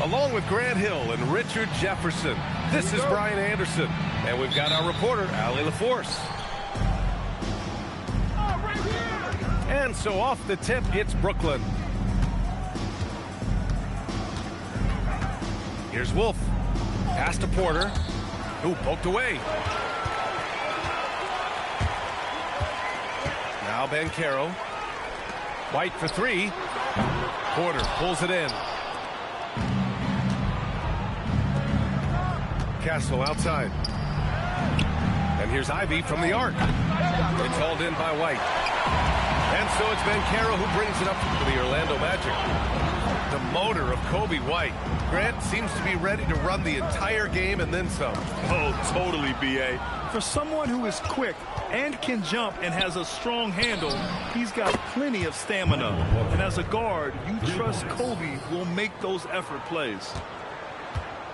Along with Grant Hill and Richard Jefferson, this is Brian Anderson. And we've got our reporter, Allie LaForce. And so off the tip, it's Brooklyn. Here's Wolf. Pass to Porter, who poked away. Now Banchero. White for three. Porter pulls it in. Castle outside. And here's Ivy from the arc. It's hauled in by White. And so it's Banchero who brings it up for the Orlando Magic. The motor of Coby White. Grant seems to be ready to run the entire game and then some. Oh, totally, B.A. For someone who is quick and can jump and has a strong handle, he's got plenty of stamina. And as a guard, you trust Coby will make those effort plays.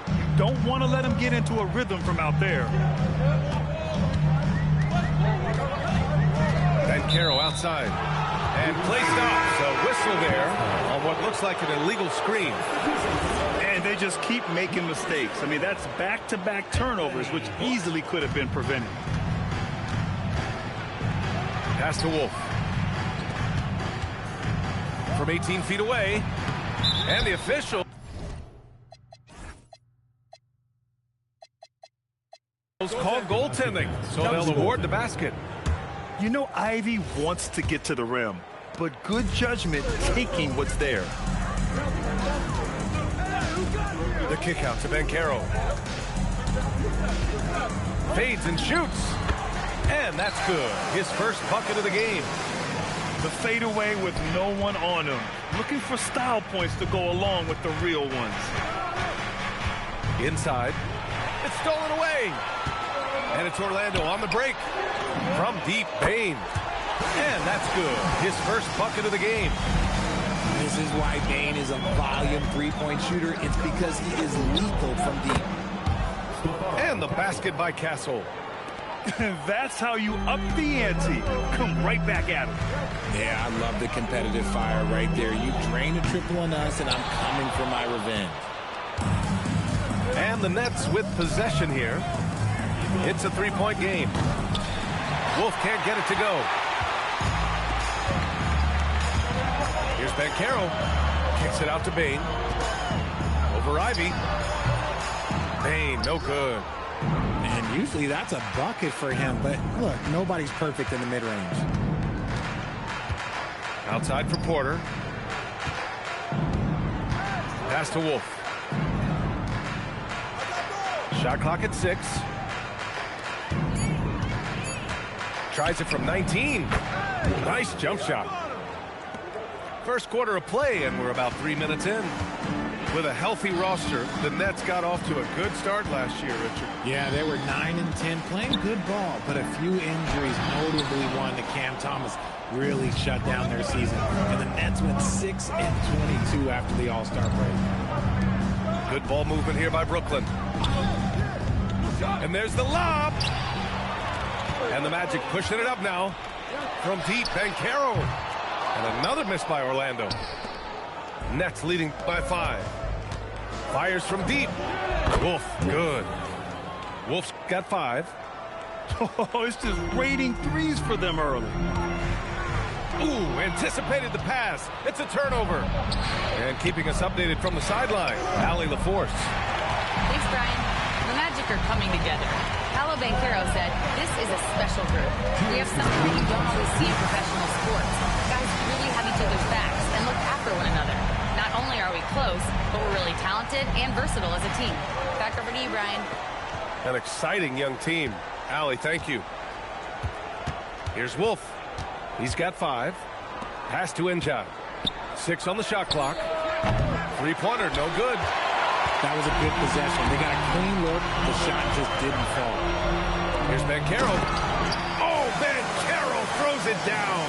You don't want to let him get into a rhythm from out there. Banchero outside. And play stops. A whistle there on what looks like an illegal screen. And they just keep making mistakes. I mean, that's back-to-back turnovers, which easily could have been prevented. Pass to Wolf. From 18 feet away. And the official called goaltending. So they'll award the basket. You know, Ivy wants to get to the rim, but good judgment taking what's there. The kick out to Banchero. Fades and shoots. And that's good. His first bucket of the game. The fadeaway with no one on him. Looking for style points to go along with the real ones. Inside. It's stolen away. And it's Orlando on the break. From deep, Bane. And that's good. His first bucket of the game. This is why Bane is a volume three-point shooter. It's because he is lethal from deep. And the basket by Castle. That's how you up the ante. Come right back at him. Yeah, I love the competitive fire right there. You drain a triple on us, and I'm coming for my revenge. And the Nets with possession here. It's a three-point game. Wolf can't get it to go. Here's Banchero. Kicks it out to Bane. Over Ivy. Bane, no good. And usually that's a bucket for him, but look, nobody's perfect in the mid-range. Outside for Porter. Pass to Wolf. Shot clock at 6. Tries it from 19. Nice jump shot. First quarter of play, and we're about 3 minutes in. With a healthy roster, the Nets got off to a good start last year, Richard. Yeah, they were 9 and 10, playing good ball, but a few injuries, notably one to Cam Thomas, really shut down their season. And the Nets went 6 and 22 after the All-Star break. Good ball movement here by Brooklyn. And there's the lob. And the Magic pushing it up now. From deep, Banchero. And another miss by Orlando. Nets leading by 5. Fires from deep. Wolf, good. Wolf's got 5. Oh, it's just raining threes for them early. Ooh, anticipated the pass. It's a turnover. And keeping us updated from the sideline, Allie LaForce. Thanks, Brian. The Magic are coming together. Paolo Banchero said, this is a special group. We have something that you don't always see in professional sports. Guys really have each other's backs and look after one another. Not only are we close, but we're really talented and versatile as a team. Back over to you, Brian. An exciting young team. Allie, thank you. Here's Wolf. He's got 5. Pass to Njai. 6 on the shot clock. Three-pointer, no good. That was a good possession. They got a clean look. The shot just didn't fall. Here's Banchero. Oh, Banchero throws it down.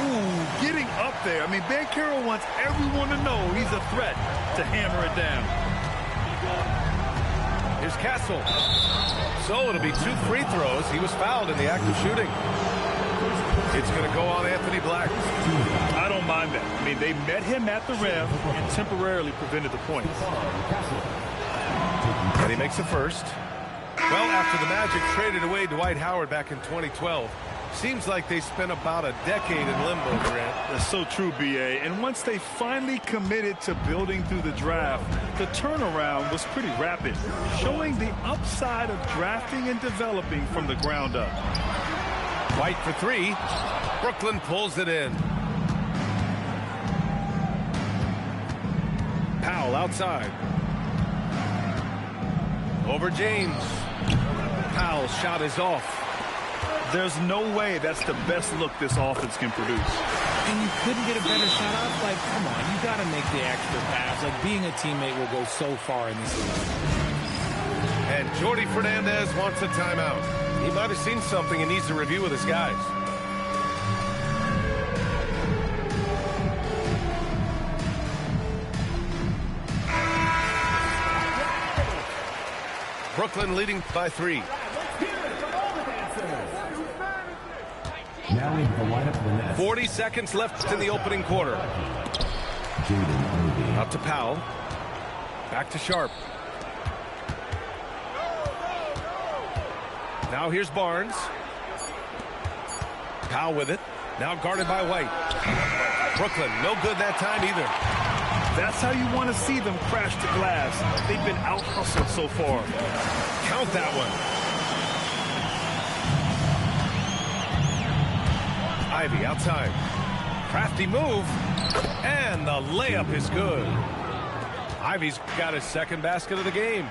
Ooh, getting up there. I mean, Banchero wants everyone to know he's a threat to hammer it down. Here's Castle. So it'll be 2 free throws. He was fouled in the act of shooting. It's going to go on Anthony Black. I don't mind that. I mean, they met him at the rim and temporarily prevented the points. And he makes the first. Well, after the Magic traded away Dwight Howard back in 2012, seems like they spent about a decade in limbo, Grant. That's so true, B.A. And once they finally committed to building through the draft, the turnaround was pretty rapid, showing the upside of drafting and developing from the ground up. White for three. Brooklyn pulls it in. Powell outside. Over James. Powell's shot is off. There's no way that's the best look this offense can produce. And you couldn't get a better shot off? Like, come on, you got to make the extra pass. Like, being a teammate will go so far in this league. And Jordi Fernandez wants a timeout. He might have seen something and needs to review with his guys. Brooklyn leading by 3. Now into the lineup for the Nets. 40 seconds left in the opening quarter. Out to Powell. Back to Sharp. Now here's Barnes. Powell with it. Now guarded by White. Brooklyn, no good that time either. That's how you want to see them crash the glass. They've been out-hustled so far. Count that one. Ivy outside. Crafty move. And the layup is good. Ivy's got his second basket of the game.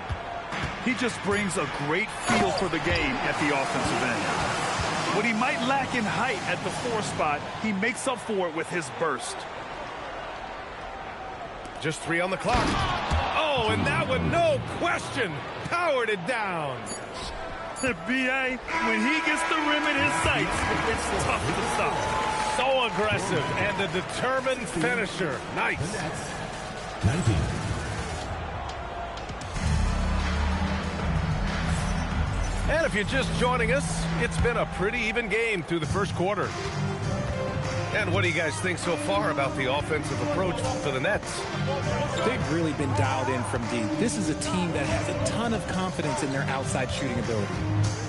He just brings a great feel for the game at the offensive end. What he might lack in height at the 4 spot, he makes up for it with his burst. Just 3 on the clock. Oh, and that one, no question, powered it down. B.A., when he gets the rim in his sights, it's tough to stop. So aggressive and a determined finisher. Nice. 19. And if you're just joining us, it's been a pretty even game through the first quarter. And what do you guys think so far about the offensive approach for the Nets? They've really been dialed in from deep. This is a team that has a ton of confidence in their outside shooting ability.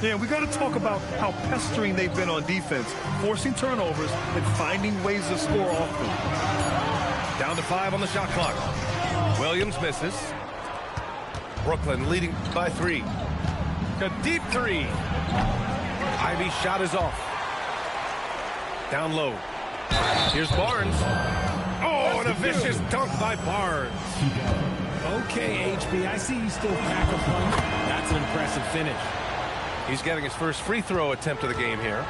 Yeah, we got to talk about how pestering they've been on defense, forcing turnovers and finding ways to score often. Down to 5 on the shot clock. Williams misses. Brooklyn leading by 3. A deep 3. Ivy's shot is off. Down low. Here's Barnes. Oh, and a vicious dunk by Barnes. Okay, HB, I see you still pack a punch. That's an impressive finish. He's getting his first free throw attempt of the game here.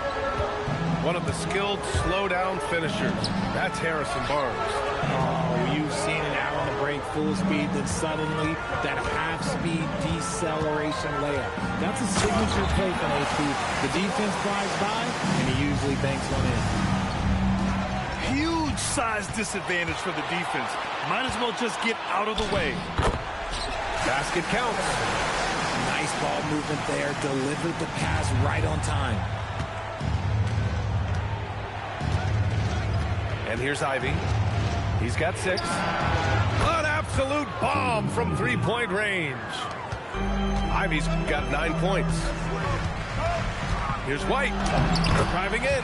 One of the skilled slow-down finishers. That's Harrison Barnes. Oh, you've seen it out on the break, full speed, then suddenly that half-speed deceleration layup. That's a signature play from HP. The defense flies by, and he usually banks one in. Huge size disadvantage for the defense. Might as well just get out of the way. Basket counts. Nice ball movement there. Delivered the pass right on time. And here's Ivy. He's got 6. An absolute bomb from three-point range. Ivy's got 9 points. Here's White. Driving in.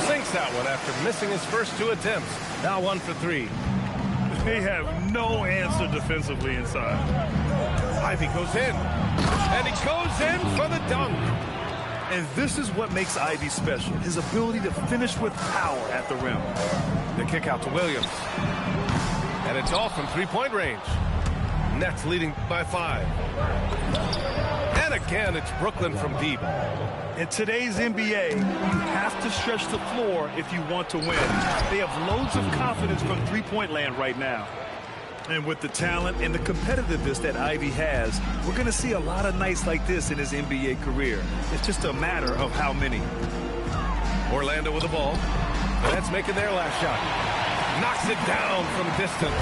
Sinks that one after missing his first 2 attempts. Now 1 for 3. They have no answer defensively inside. Ivy goes in. And he goes in for the dunk. And this is what makes Ivy special, his ability to finish with power at the rim. The kick out to Williams. And it's all from three-point range. Nets leading by 5. And again, it's Brooklyn from deep. In today's NBA, you have to stretch the floor if you want to win. They have loads of confidence from three-point land right now. And with the talent and the competitiveness that Ivy has, we're going to see a lot of nights like this in his NBA career. It's just a matter of how many. Orlando with the ball. The Nets making their last shot. Knocks it down from distance.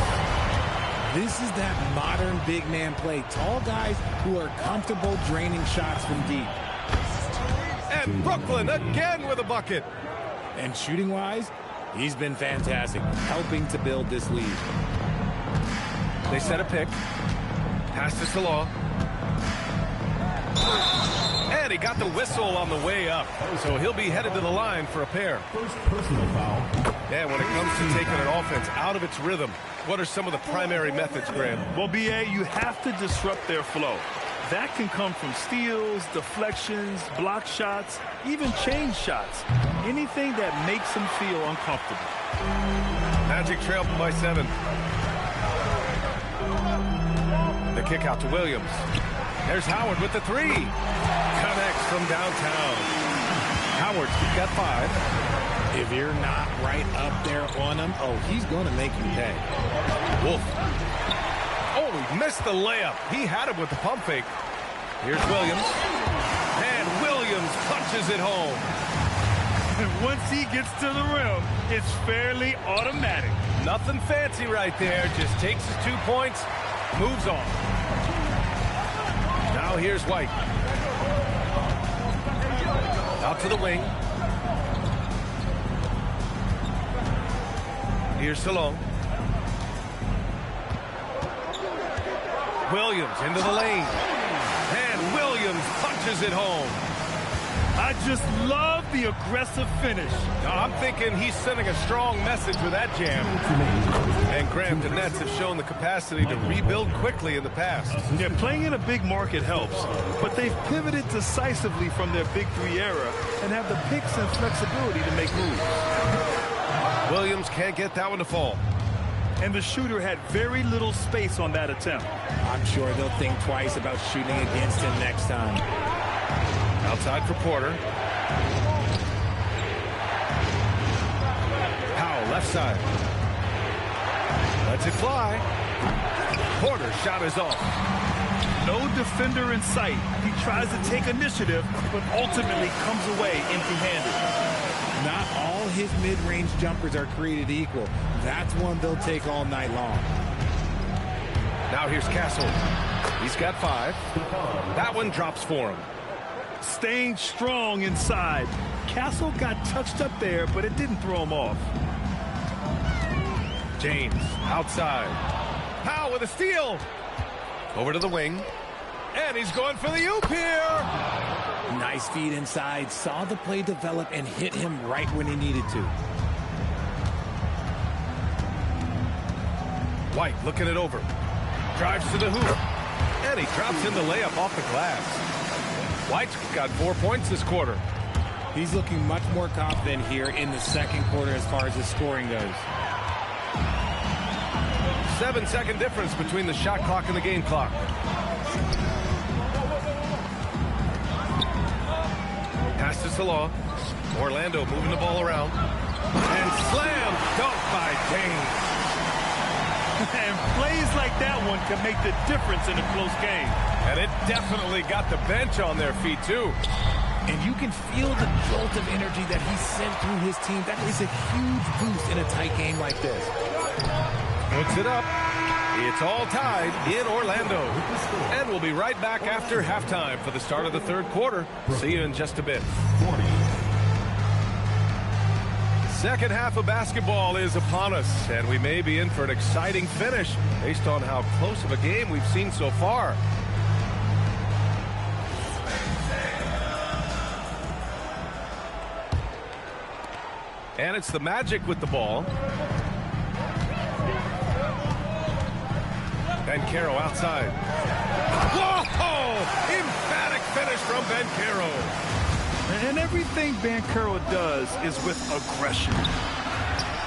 This is that modern big man play. Tall guys who are comfortable draining shots from deep. And Brooklyn again with a bucket. And shooting-wise, he's been fantastic, helping to build this lead. They set a pick. Pass to Salah. And he got the whistle on the way up. So he'll be headed to the line for a pair. First personal foul. Yeah, when it comes to taking an offense out of its rhythm, what are some of the primary methods, Graham? Well, BA, you have to disrupt their flow. That can come from steals, deflections, block shots, even change shots. Anything that makes them feel uncomfortable. Magic trail by 7. The kick out to Williams. There's Howard with the 3. Connects from downtown. Howard's got 5. If you're not right up there on him, oh, he's going to make you pay. Wolf. Oh, he missed the layup. He had him with the pump fake. Here's Williams. And Williams punches it home. And once he gets to the rim, it's fairly automatic. Nothing fancy right there. Just takes his 2 points, moves on. Now here's White. Out to the wing. Here's Salon. Williams into the lane. And Williams punches it home. I just love the aggressive finish. Now, I'm thinking he's sending a strong message with that jam. And Graham, the Nets have shown the capacity to rebuild quickly in the past. Yeah, playing in a big market helps, but they've pivoted decisively from their Big 3 era and have the picks and flexibility to make moves. Williams can't get that one to fall. And the shooter had very little space on that attempt. I'm sure they'll think twice about shooting against him next time. Outside for Porter. Powell, left side. Lets it fly. Porter's shot is off. No defender in sight. He tries to take initiative, but ultimately comes away empty-handed. Not all his mid-range jumpers are created equal. That's one they'll take all night long. Now here's Castle. He's got 5. That one drops for him. Staying strong inside. Castle got touched up there, but it didn't throw him off. James outside. Powell with a steal. Over to the wing. And he's going for the oop here. Nice feed inside. Saw the play develop and hit him right when he needed to. White looking it over. Drives to the hoop. And he drops in the layup off the glass. White's got 4 points this quarter. He's looking much more confident here in the second quarter as far as his scoring goes. 7-second difference between the shot clock and the game clock. Pass to Salah. Orlando moving the ball around. And slam dunk by James. And plays like that one can make the difference in a close game. And it definitely got the bench on their feet, too. And you can feel the jolt of energy that he sent through his team. That is a huge boost in a tight game like this. Puts it up. It's all tied in Orlando. And we'll be right back after halftime for the start of the third quarter. See you in just a bit. Second half of basketball is upon us, and we may be in for an exciting finish based on how close of a game we've seen so far. And it's the Magic with the ball. Banchero outside. Whoa! Emphatic finish from Banchero. And everything Banchero does is with aggression.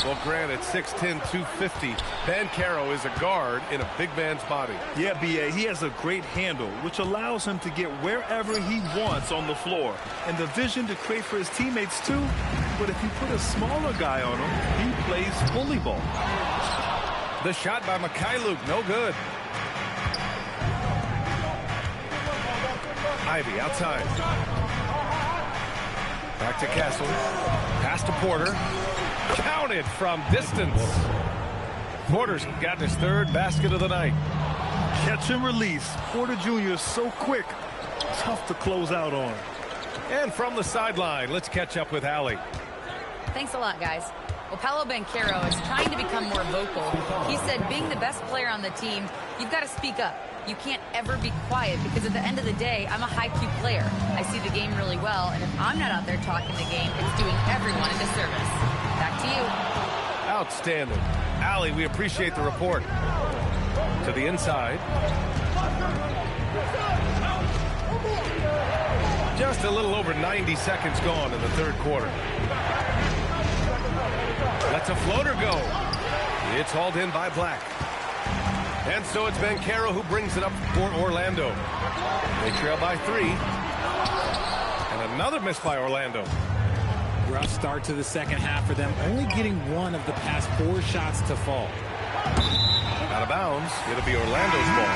Well, granted, 6'10", 250. Banchero is a guard in a big man's body. Yeah, B.A., he has a great handle, which allows him to get wherever he wants on the floor. And the vision to create for his teammates, too. But if you put a smaller guy on him, he plays bully ball. The shot by Mikhailuk, no good. Ivy outside. Back to Castle. Pass to Porter. Counted from distance. Porter's gotten his third basket of the night. Catch and release. Porter Jr. is so quick. Tough to close out on. And from the sideline, let's catch up with Allie. Thanks a lot, guys. Well, Paolo Banchero is trying to become more vocal. He said being the best player on the team, you've got to speak up. You can't ever be quiet because at the end of the day, I'm a high-Q player. I see the game really well, and if I'm not out there talking the game, it's doing everyone a disservice. Back to you. Outstanding. Allie, we appreciate the report. To the inside. Just a little over 90 seconds gone in the third quarter. Lets a floater go. It's hauled in by Black. And so it's Banchero who brings it up for Orlando. They trail by 3. And another miss by Orlando. Rough start to the second half for them, only getting 1 of the past 4 shots to fall. Out of bounds. It'll be Orlando's ball.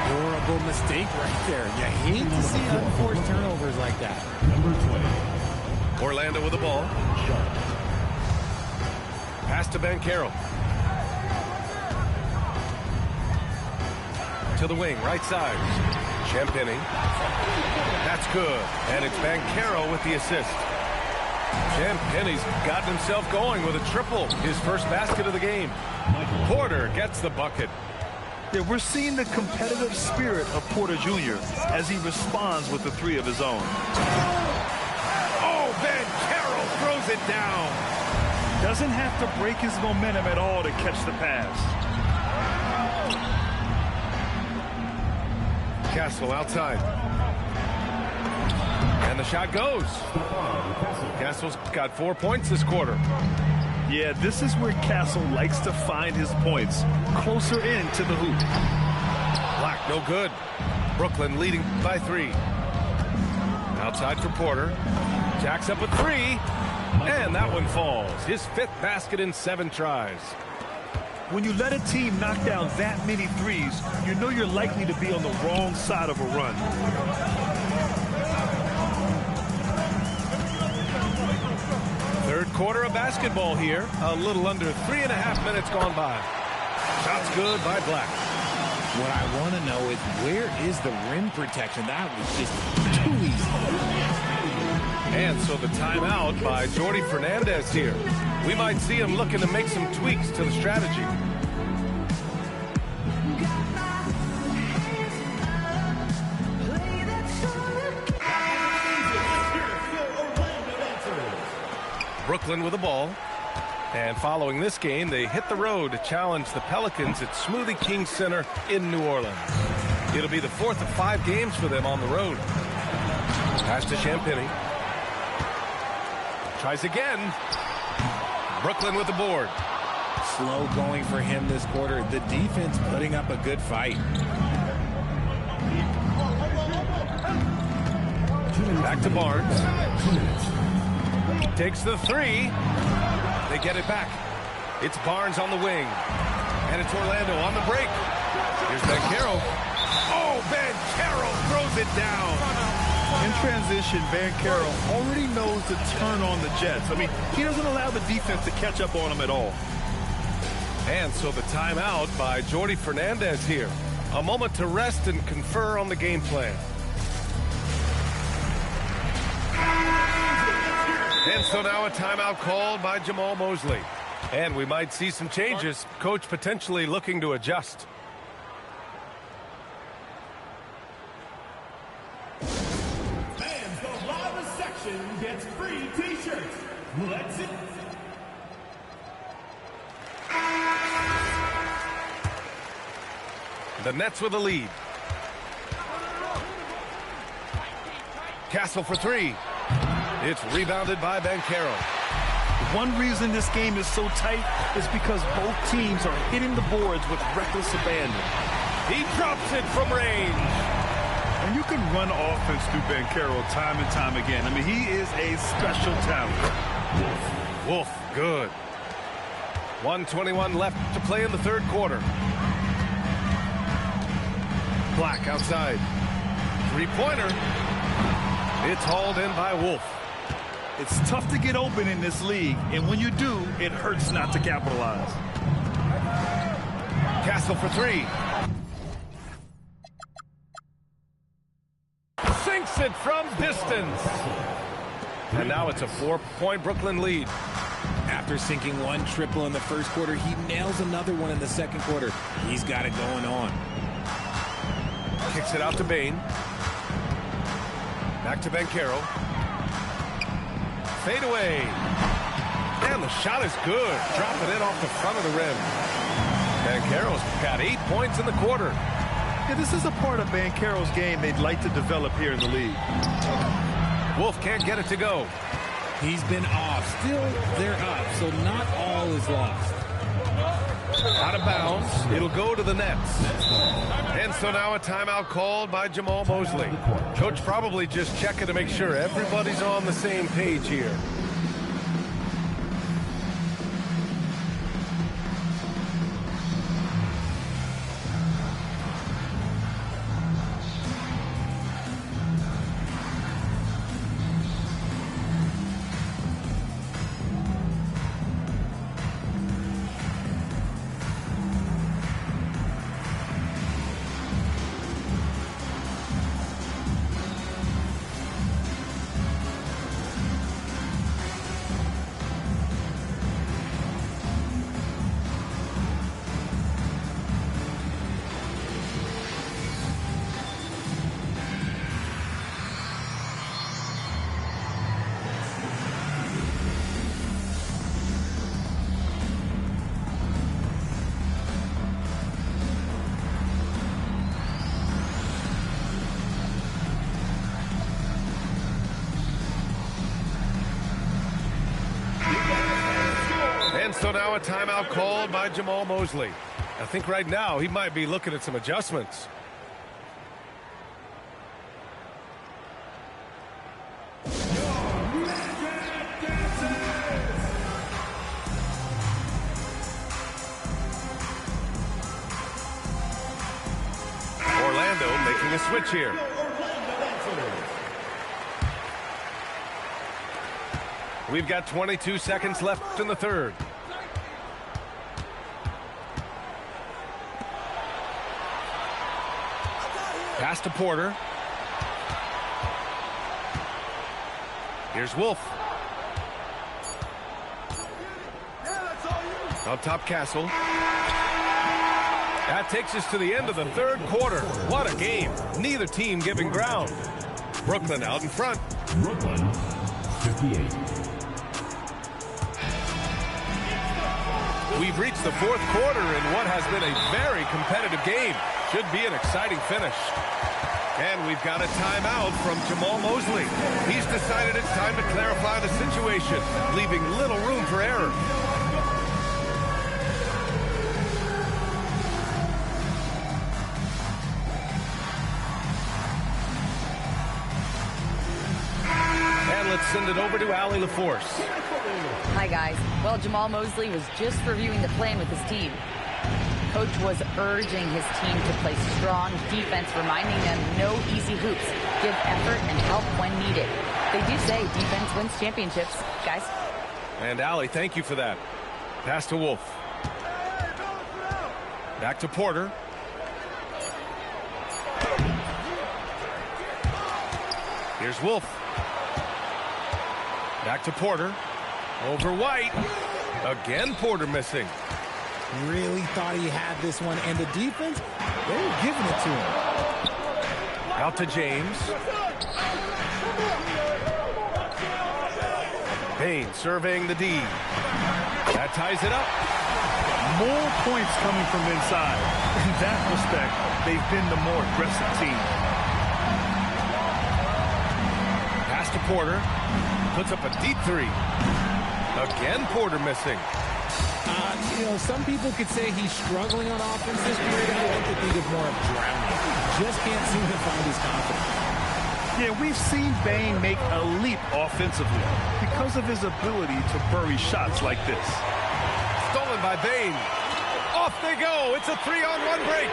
Horrible mistake right there. You hate to see unforced turnovers like that. Number 20. Orlando with the ball. Pass to Banchero. To the wing, right side. Champagny. That's good. And it's Banchero with the assist. Champagny's gotten himself going with a triple. His first basket of the game. Porter gets the bucket. Yeah, we're seeing the competitive spirit of Porter Jr. as he responds with the 3 of his own. Oh, Banchero throws it down. Doesn't have to break his momentum at all to catch the pass. Castle outside. And the shot goes. Castle's got 4 points this quarter. Yeah, this is where Castle likes to find his points. Closer in to the hoop. Black, no good. Brooklyn leading by 3. Outside for Porter. Jacks up a 3. And that one falls. His 5th basket in 7 tries. When you let a team knock down that many threes, you know you're likely to be on the wrong side of a run. Third quarter of basketball here. A little under 3.5 minutes gone by. Shots good by Black. What I want to know is where is the rim protection? That was just too easy. And so the timeout by Jordi Fernandez here. We might see him looking to make some tweaks to the strategy. Brooklyn with the ball. And following this game, they hit the road to challenge the Pelicans at Smoothie King Center in New Orleans. It'll be the 4th of 5 games for them on the road. Pass to Champagny. Tries again. Brooklyn with the board. Slow going for him this quarter. The defense putting up a good fight. Back to Barnes. Takes the 3. They get it back. It's Barnes on the wing. And it's Orlando on the break. Here's Banchero. Oh, Banchero throws it down. In transition, Banchero already knows to turn on the Jets. I mean, he doesn't allow the defense to catch up on him at all. And so the timeout by Jordi Fernandez here. A moment to rest and confer on the game plan. And so now a timeout called by Jamal Mosley. And we might see some changes. Coach potentially looking to adjust. Fans, the Lava section gets free t-shirts. Let's see. The Nets with a lead. Castle for 3. It's rebounded by Banchero. One reason this game is so tight is because both teams are hitting the boards with reckless abandon. He drops it from range. And you can run offense through Banchero time and time again. I mean, he is a special talent. Wolf, good. 1:21 left to play in the third quarter. Black outside. Three-pointer. It's hauled in by Wolf. It's tough to get open in this league, and when you do, it hurts not to capitalize. Castle for 3. Sinks it from distance. And now it's a 4-point Brooklyn lead. After sinking one triple in the first quarter, he nails another one in the second quarter. He's got it going on. Kicks it out to Bane. Back to Banchero. Fade away. And the shot is good. Dropping it off the front of the rim. Banchero's got 8 points in the quarter. Yeah, this is a part of Banchero's game they'd like to develop here in the league. Wolf can't get it to go. He's been off. Still, they're up, so not all is lost. Out of bounds. It'll go to the Nets. And so now a timeout called by Jamal Mosley. Coach probably just checking to make sure everybody's on the same page here. So now a timeout called by Jamal Mosley. I think right now he might be looking at some adjustments. Orlando making a switch here. We've got 22 seconds left in the third. Pass to Porter. Here's Wolf. Up top, Castle. That takes us to the end of the third quarter. What a game. Neither team giving ground. Brooklyn out in front. Brooklyn, 58. We've reached the fourth quarter in what has been a very competitive game. Should be an exciting finish. And we've got a timeout from Jamal Mosley. He's decided it's time to clarify the situation, leaving little room for error. And let's send it over to Allie LaForce. Hi, guys. Well, Jamal Mosley was just reviewing the plan with his team. Coach was urging his team to play strong defense, reminding them no easy hoops, give effort and help when needed. They do say defense wins championships, guys. And Allie, thank you for that. Pass to Wolf. Back to Porter. Here's Wolf. Back to Porter. Over White. Again, Porter missing. Really thought he had this one, and the defense, they were giving it to him. Out to James. Bane surveying the D. That ties it up. More points coming from inside. In that respect, they've been the more aggressive team. Pass to Porter. Puts up a deep three. Again, Porter missing. You know, some people could say he's struggling on offense this period. I like to think of more of drowning. Just can't seem to find his confidence. Yeah, we've seen Bane make a leap offensively because of his ability to bury shots like this. Stolen by Bane. Off they go. It's a 3-on-1 break.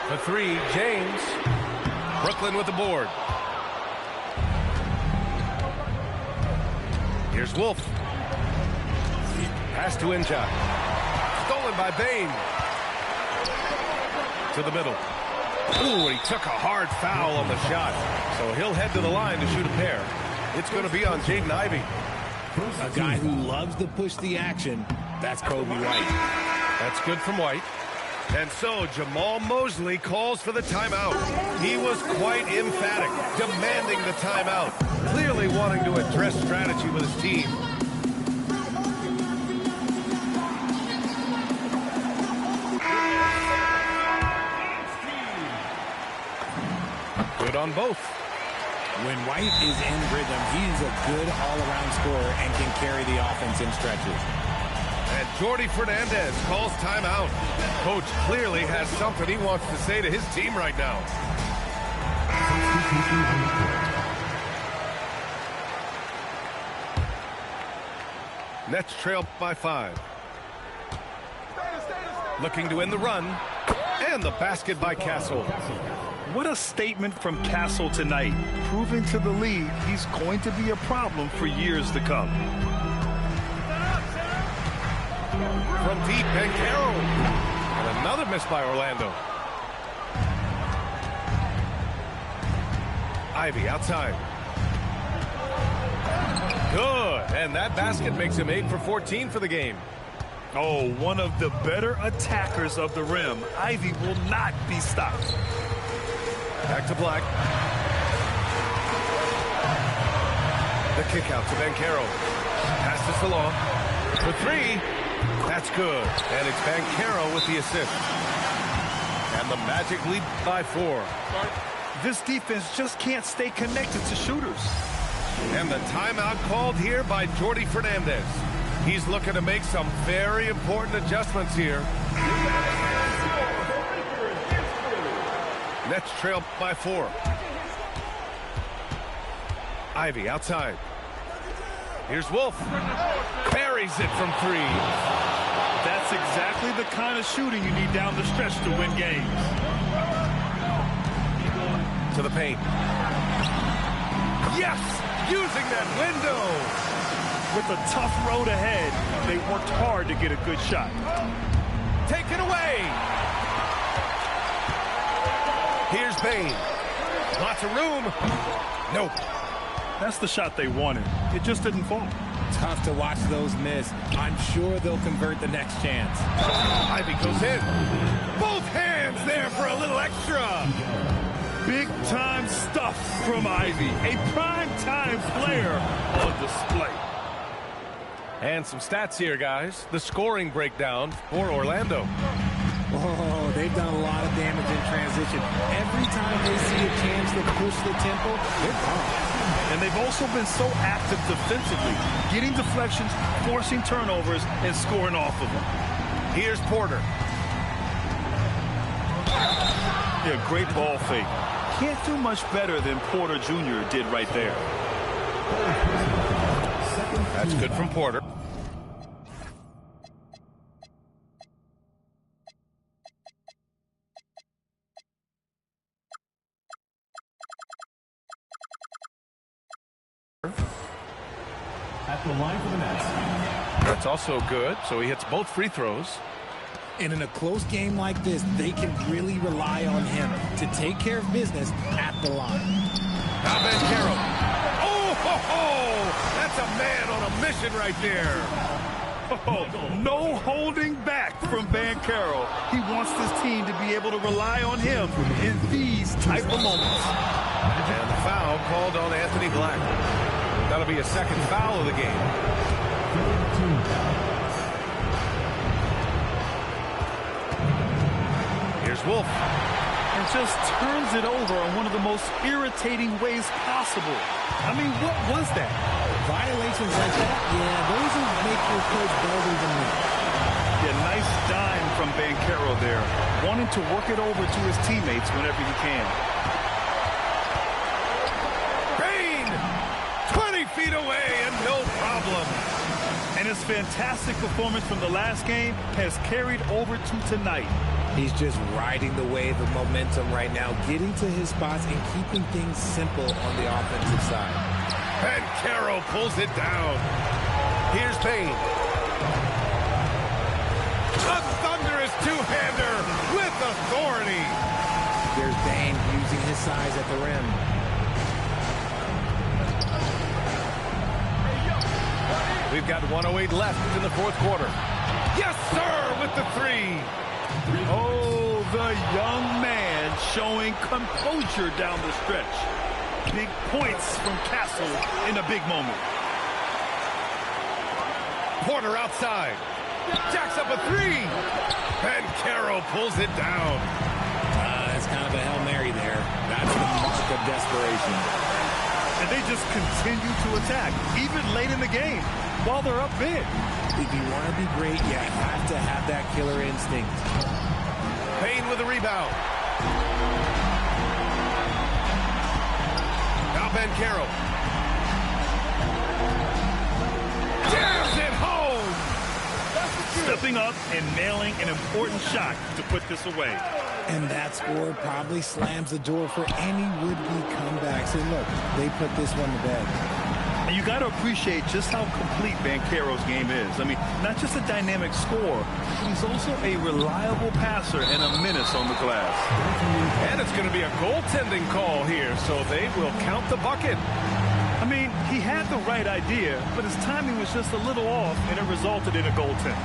The three, James. Brooklyn with the board. Here's Wolf. Pass to N'Jak. Stolen by Bane. To the middle. Ooh, he took a hard foul on the shot. So he'll head to the line to shoot a pair. It's going to be on Jaden Ivey. A guy who loves to push the action, that's Coby White. That's good from White. And so Jamal Mosley calls for the timeout. He was quite emphatic, demanding the timeout, clearly wanting to address strategy with his team. Good on both. When White is in rhythm, he's a good all-around scorer and can carry the offense in stretches. And Jordi Fernandez calls timeout. Coach clearly has something he wants to say to his team right now. Nets trail by 5. Looking to end the run. And the basket by Castle. What a statement from Castle tonight, proving to the league he's going to be a problem for years to come. From deep, Banchero. And another miss by Orlando. Ivey outside. Good. And that basket makes him 8 for 14 for the game. Oh, one of the better attackers of the rim. Ivey will not be stopped. Back to Black. The kick out to Banchero. Pass to Salon. For 3. That's good. And it's Banchero with the assist. And the Magic lead by 4. This defense just can't stay connected to shooters. And the timeout called here by Jordi Fernandez. He's looking to make some very important adjustments here. Nets trail by 4. Ivey outside. Here's Wolf. Buries it from 3. That's exactly the kind of shooting you need down the stretch to win games. To the paint. Yes! Using that window! With a tough road ahead, they worked hard to get a good shot. Taken away! Here's Bane. Lots of room. Nope. That's the shot they wanted. It just didn't fall. Tough to watch those miss. I'm sure they'll convert the next chance. Ivey goes in. Both hands there for a little extra. Big-time stuff from Ivey. A prime-time player on display. And some stats here, guys. The scoring breakdown for Orlando. Oh, they've done a lot of damage in transition. Every time they see a chance to push the tempo, they're gone. And they've also been so active defensively, getting deflections, forcing turnovers, and scoring off of them. Here's Porter. Yeah, great ball fake. Can't do much better than Porter Jr. did right there. That's good from Porter. At the line for the Nets. That's also good, so he hits both free throws. And in a close game like this, they can really rely on him to take care of business at the line. Now Banchero. Oh, ho, ho! That's a man on a mission right there. Oh, no holding back from Banchero. He wants this team to be able to rely on him in these type of moments. And the foul called on Anthony Black. That'll be a second foul of the game. Here's Wolf. And just turns it over in one of the most irritating ways possible. I mean, what was that? Violations like that, yeah, those will make your coach bolder than me. Yeah, nice dime from Banchero there. Wanting to work it over to his teammates whenever he can. Bane! 20 feet away and no problem. And his fantastic performance from the last game has carried over to tonight. He's just riding the wave of momentum right now, getting to his spots and keeping things simple on the offensive side. Banchero pulls it down. Here's Bane. A thunderous two-hander with authority. There's size at the rim. We've got 1:08 left in the fourth quarter. Yes, sir, with the three. Oh, the young man showing composure down the stretch. Big points from Castle in a big moment. Porter outside. Jacks up a three. Banchero pulls it down. It's kind of a Hail Mary there. That's the mark of desperation. And they just continue to attack, even late in the game, while they're up big. If you want to be great, you have to have that killer instinct. Payne with a rebound. Now Banchero. Jams it home. Stepping up and nailing an important shot to put this away. And that score probably slams the door for any would-be comebacks. And look, they put this one to bed. And you got to appreciate just how complete Banchero's game is. I mean, not just a dynamic scorer, but he's also a reliable passer and a menace on the glass. And it's going to be a goaltending call here, so they will count the bucket. I mean, he had the right idea, but his timing was just a little off, and it resulted in a goaltend.